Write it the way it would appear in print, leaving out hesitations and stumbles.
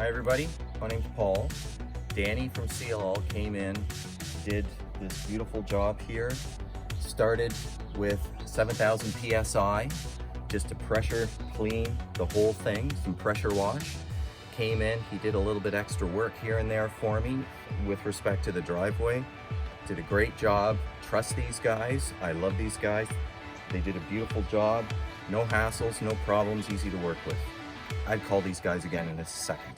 Hi everybody, my name's Paul. Danny from CLL came in, did this beautiful job here. Started with 7,000 PSI, just to pressure clean the whole thing, some pressure wash. Came in, he did a little bit extra work here and there for me with respect to the driveway. Did a great job. Trust these guys. I love these guys. They did a beautiful job. No hassles, no problems, easy to work with. I'd call these guys again in a second.